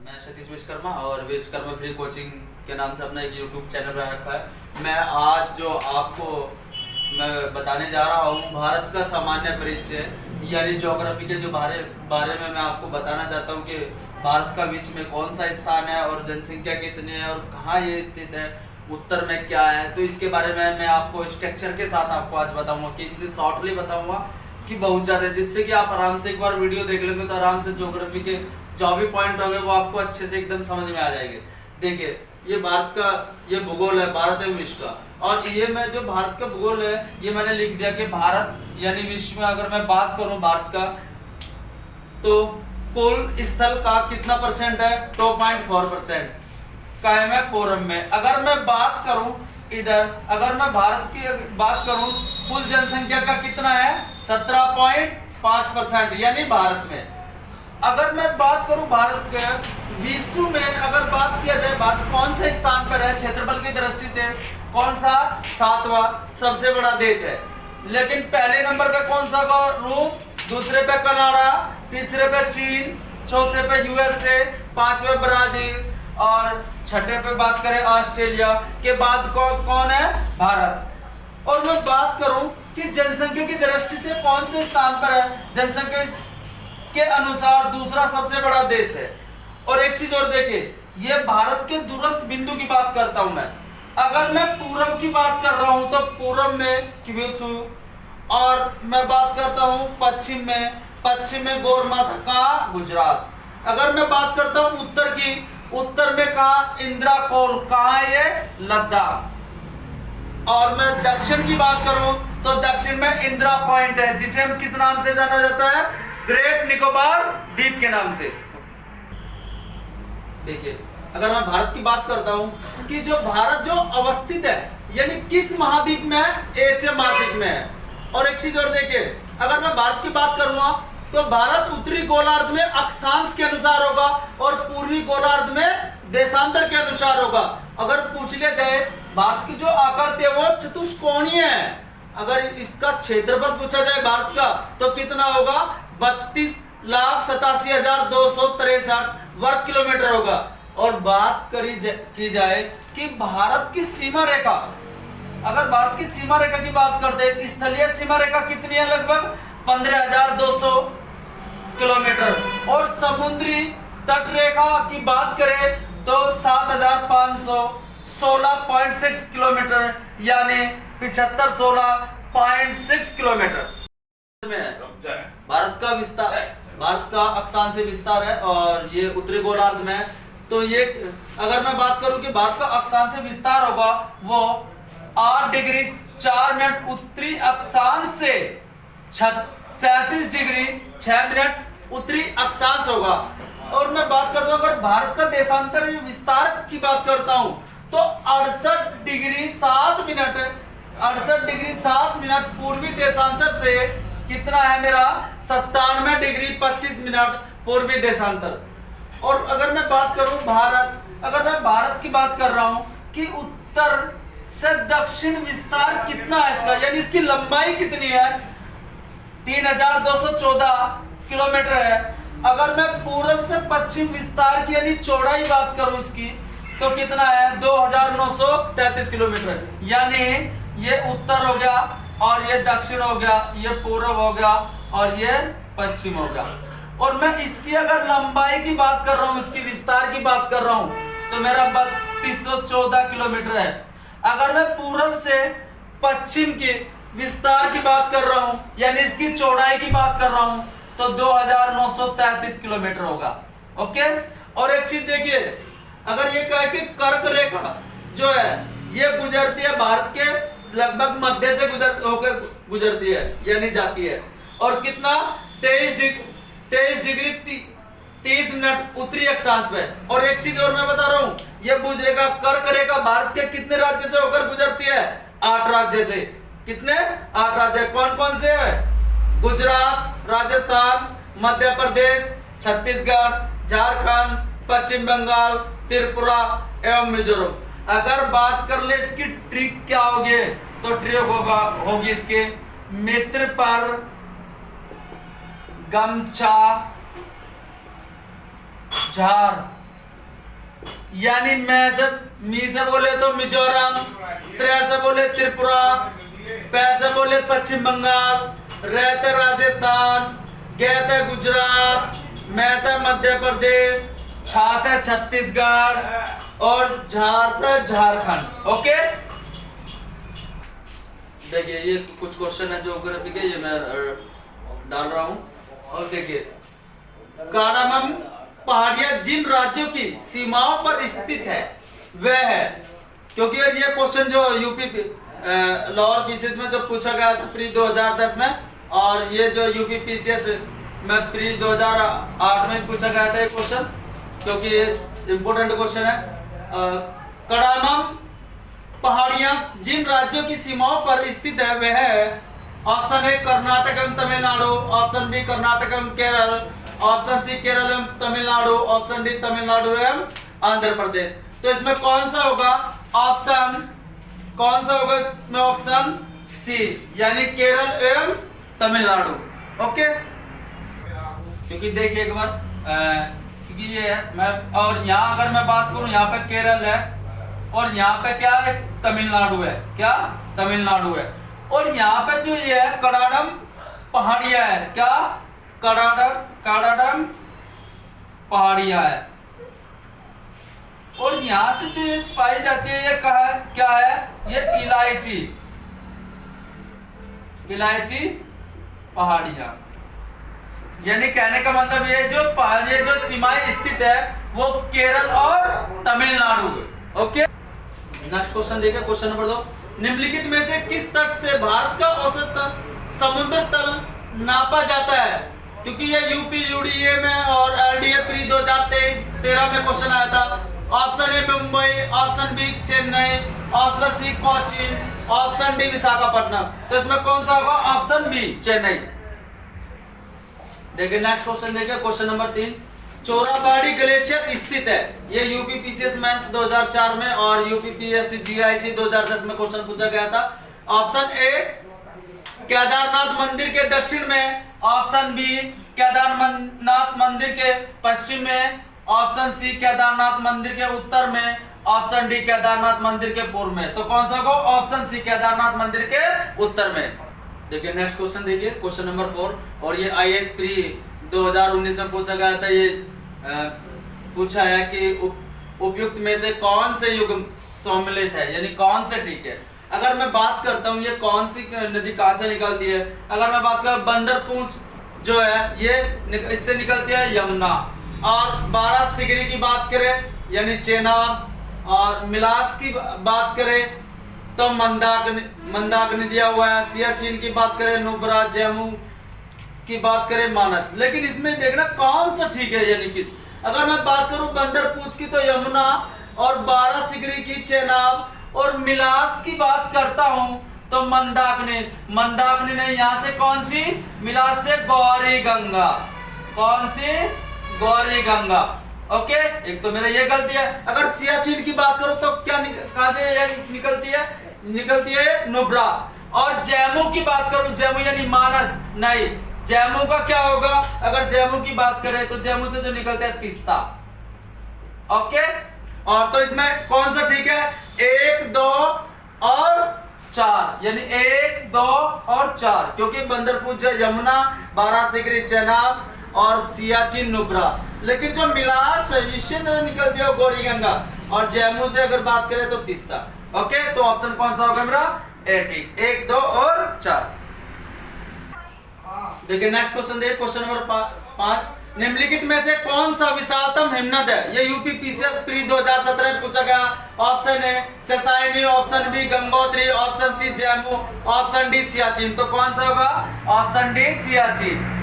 मैं सतीश विश्वकर्मा और Vishwakarma free coaching के नाम से अपना एक यूट्यूब चैनल बना रखा है। मैं आज जो आपको मैं बताने जा रहा हूँ भारत का सामान्य परिचय यानी ज्योग्राफी के जो बारे में मैं आपको बताना चाहता हूँ कि भारत का विश्व में कौन सा स्थान है और जनसंख्या कितनी है और कहाँ ये स्थित है, उत्तर में क्या है। तो इसके बारे में मैं आपको स्ट्रक्चर के साथ आपको आज बताऊंगा कि इतनी शॉर्टली बताऊंगा कि बहुत ज़्यादा, जिससे कि आप आराम से एक बार वीडियो देख लेंगे तो आराम से ज्योग्राफी के जो भी पॉइंट होंगे वो आपको अच्छे से एकदम समझ में आ जाएंगे। देखिए, ये भारत का ये भूगोल है, भारत है विश्व का, और ये मैं जो भारत का भूगोल है ये मैंने लिख दिया कि भारत यानी विश्व में अगर मैं बात करूं भारत का, तो कुल स्थल का कितना परसेंट है, 2.4% कायम है फोरम में। अगर मैं बात करूं इधर, अगर मैं भारत की बात करूं, कुल जनसंख्या का कितना है, 17.5% यानी भारत में। अगर मैं बात करूं भारत के विश्व में, अगर बात किया जाए भारत कौन से स्थान पर है क्षेत्रफल की दृष्टि से, कौन सा 7वां सबसे बड़ा देश है। लेकिन पहले नंबर पे कौन सा होगा, रूस, दूसरे पे कनाडा, तीसरे पे चीन, चौथे पे यूएसए, पांचवे ब्राजील और छठे पे बात करें ऑस्ट्रेलिया के बाद कौन है, भारत। और मैं बात करूं कि जनसंख्या की दृष्टि से कौन से स्थान पर है, जनसंख्या के अनुसार दूसरा सबसे बड़ा देश है। और एक चीज और देखिए, ये भारत के दूरस्थ बिंदु की बात करता हूं मैं। अगर मैं पूरब की बात कर रहा हूं तो पूरब में क्वेतु, और मैं बात करता हूं पश्चिम में गौरमाथा का गुजरात। अगर मैं बात करता हूं उत्तर की, उत्तर में कहा इंद्राकोल, कहा ये लद्दाख। और मैं दक्षिण की बात करूं तो दक्षिण में इंदिरा पॉइंट है, जिसे हम किस नाम से जाना जाता है, ग्रेट निकोबार द्वीप के नाम से। देखिए, अगर मैं भारत की बात करता हूं कि जो भारत जो अवस्थित है यानी किस महाद्वीप में है, एशिया महाद्वीप में है। और एक चीज और देखिए, अगर मैं भारत की बात करूंगा तो भारत उत्तरी गोलार्ध में अक्षांश के अनुसार होगा और पूर्वी गोलार्ध में देशांतर के अनुसार होगा। अगर पूछ लिया जाए भारत की जो आकृति है वो चतुष्कोणीय है। अगर इसका क्षेत्रफल पूछा जाए भारत का तो कितना होगा, 32,87,263 वर्ग किलोमीटर होगा। और बात की जाए कि भारत की सीमा रेखा, अगर भारत की सीमा रेखा की बात करते हैं, स्थलीय सीमा रेखा कितनी है, लगभग 15,200 किलोमीटर। और समुद्री तट रेखा की बात करें तो 7,516.6 किलोमीटर यानी 7516.6 किलोमीटर में है भारत का विस्तार, भारत का अक्षांश विस्तार है। और ये उत्तरी गोलार्ध में है। तो ये अगर मैं बात करूं कि भारत का अक्षांश विस्तार होगा वो 8 डिग्री 4 मिनट उत्तरी अक्षांश से 37 डिग्री 6 मिनट उत्तरी अक्षांश होगा। और मैं बात करता हूं, अगर भारत का देशांतर विस्तार की बात करता हूं तो 68 डिग्री 7 मिनट पूर्वी देशांतर से कितना है मेरा, 97 डिग्री 25 मिनट पूर्वी देशांतर। और अगर मैं बात करूं भारत, अगर मैं भारत की बात कर रहा हूं कि उत्तर से दक्षिण विस्तार कितना है इसका, यानी इसकी लंबाई कितनी है, 3,214 किलोमीटर है। अगर मैं पूर्व से पश्चिम विस्तार की यानी चौड़ाई बात करूं इसकी तो कितना है, 2,933 किलोमीटर। यानी ये उत्तर हो गया और ये दक्षिण हो गया, ये पूर्व हो गया और ये पश्चिम हो गया। और मैं इसकी अगर लंबाई की बात कर रहा हूं, इसकी विस्तार की बात कर रहा हूं तो मेरा 3,214 किलोमीटर है। अगर मैं पूर्व से पश्चिम की विस्तार की बात कर रहा हूं यानी इसकी चौड़ाई की बात कर रहा हूं तो 2,933 किलोमीटर होगा। ओके। और एक चीज देखिए, अगर ये कहे कि कर्क रेखा जो है ये गुजरती है भारत के लगभग मध्य से होकर गुजरती है यानी जाती है, और कितना 23 डिग्री 30 मिनट उत्तरी अक्षांश पे। और एक चीज और मैं बता रहा हूं, ये भुज रेखा कर्क रेखा भारत के कितने राज्य से होकर गुजरती है, 8 राज्य से। कितने, 8 राज्य। कौन कौन से है, गुजरात, राजस्थान, मध्य प्रदेश, छत्तीसगढ़, झारखंड, पश्चिम बंगाल, त्रिपुरा एवं मिजोरम। अगर बात कर ले इसकी ट्रिक क्या होगी तो ट्रिक होगी इसके, मित्र पर गमछा झार यानी मैं से मी से बोले तो मिजोरम, त्रे से बोले त्रिपुरा, पै से बोले पश्चिम बंगाल, रहते राजस्थान, गहते गुजरात, महते मध्य प्रदेश, छाते छत्तीसगढ़ और झारते झारखंड। ओके, देखिए ये कुछ क्वेश्चन है ज्योग्राफी के, ये मैं डाल रहा हूं। और देखिए कार्डामम पहाड़ियां जिन राज्यों की सीमाओं पर स्थित है वह है, क्योंकि ये क्वेश्चन जो यूपी लोअर पीसीएस में जो पूछा गया था प्री 2010 में, और ये जो यूपी पीसीएस में प्री 2008 में पूछा गया था ये क्वेश्चन, क्योंकि ये इंपॉर्टेंट क्वेश्चन है। कड़ामम पहाड़ियां जिन राज्यों की सीमाओं पर स्थित है वह है, ऑप्शन ए कर्नाटक एवं तमिलनाडु, ऑप्शन बी कर्नाटक एवं केरल, ऑप्शन सी केरल एवं तमिलनाडु, ऑप्शन डी तमिलनाडु एवं आंध्र प्रदेश। तो इसमें कौन सा होगा इसमें ऑप्शन सी, यानी केरल एवं तमिलनाडु। ओके, क्योंकि देखिए एक बार क्योंकि ये है मैं, और यहाँ अगर मैं बात करूं यहाँ पे केरल है और यहाँ पे क्या है, तमिलनाडु है, क्या तमिलनाडु है। और यहाँ पे जो ये है कड़ाडम पहाड़ियां है, क्या कड़ाडम पहाड़ियां है। और यहाँ से जो ये पाई जाती है ये कहा है, क्या है, ये इलायची पहाड़ियां। यानी कहने का मतलब ये जो पहाड़ियां जो सीमाएं स्थित है वो केरल और तमिलनाडु। ओके, नेक्स्ट क्वेश्चन देखिए, क्वेश्चन नंबर 2। निम्नलिखित में से किस तट से भारत का औसत समुद्र तल नापा जाता है? क्योंकि ये यूपी यूडीए में और एलडीए प्री 2013 में क्वेश्चन आया था। Option A Mumbai, option B Chennai, option C Cochin, option D Visakhapatnam. तो इसमें कौन सा होगा? Option B Chennai. देखिए नेक्स्ट क्वेश्चन देखिए, क्वेश्चन नंबर 3। चोराबाड़ी ग्लेशियर स्थित है, ये यूपी पीसीएस मेंस 2004 में और यूपी पीएससी जीआईसी 2010 में क्वेश्चन पूछा गया था। ऑप्शन ए केदारनाथ मंदिर के दक्षिण में, ऑप्शन बी केदारनाथ मंदिर के पश्चिम में, ऑप्शन सी केदारनाथ मंदिर के उत्तर में, ऑप्शन डी केदारनाथ मंदिर के पूर्व में। तो कौन सा होगा? ऑप्शन सी केदारनाथ मंदिर के उत्तर में। देखिए नेक्स्ट क्वेश्चन देखिए, क्वेश्चन नंबर 4। और ये आईएएस प्री 2019 में पूछा गया था। ये पूछा है कि उपयुक्त में से कौन से युग सम्मिलित है, यानी कौन से ठीक है। अगर मैं बात करता हूँ ये कौन सी नदी कहाँ से निकलती है, अगर मैं बात करूँ बंदर पूंछ जो है ये इससे निकलती है यमुना। और 12 सिगरी की बात करें यानी चेनाब, और मिलास की बात करें तो मंदाकिनी दिया हुआ है। सियाचिन की बात करें नुब्रा, जम्मू की बात करें मानस। लेकिन इसमें देखना कौन सा ठीक है, यानी कि अगर मैं बात करूं बंदर पूंछ की तो यमुना, और 12 सिगरी की चेनाब, और मिलास की बात करता हूं तो मंदाकिनी नहीं, यहां से कौन सी? मिलास से गौरी गंगा। कौन सी? गौरी गंगा। ओके, एक तो मेरा ये गलती है। अगर सियाचिन की बात करूं तो क्या कहां से ये निकलती है नुब्रा। और जम्मू की बात करूं, जम्मू यानी मानस नहीं, जम्मू का क्या होगा? अगर जम्मू की बात करें तो जम्मू से जो निकलता है तीस्ता। ओके, और तो इसमें कौन सा ठीक है? 1, 2 और 4, यानी 1, 2 और 4, क्योंकि बंदरपुर जो यमुना, 12 सिगरी चेनाब और सियाचिन नुब्रा। लेकिन जो मिलास है इससे निकलती है गौरी गंगा, और जम्मू से अगर बात करें तो तीस्ता। ओके, तो ऑप्शन कौन सा होगा मेरा? ए ठीक, 1, 2 और 4। देखिए नेक्स्ट क्वेश्चन देखिए, क्वेश्चन नंबर 5। निम्नलिखित में से कौन सा विशालतम हिमनद है? ये यूपी पीसीएस प्री 2017 में पूछा गया। ऑप्शन ए ससाइनी, option B Gangotri, option C Jammu, option D Siachen. तो कौन सा होगा? Option D Siachen.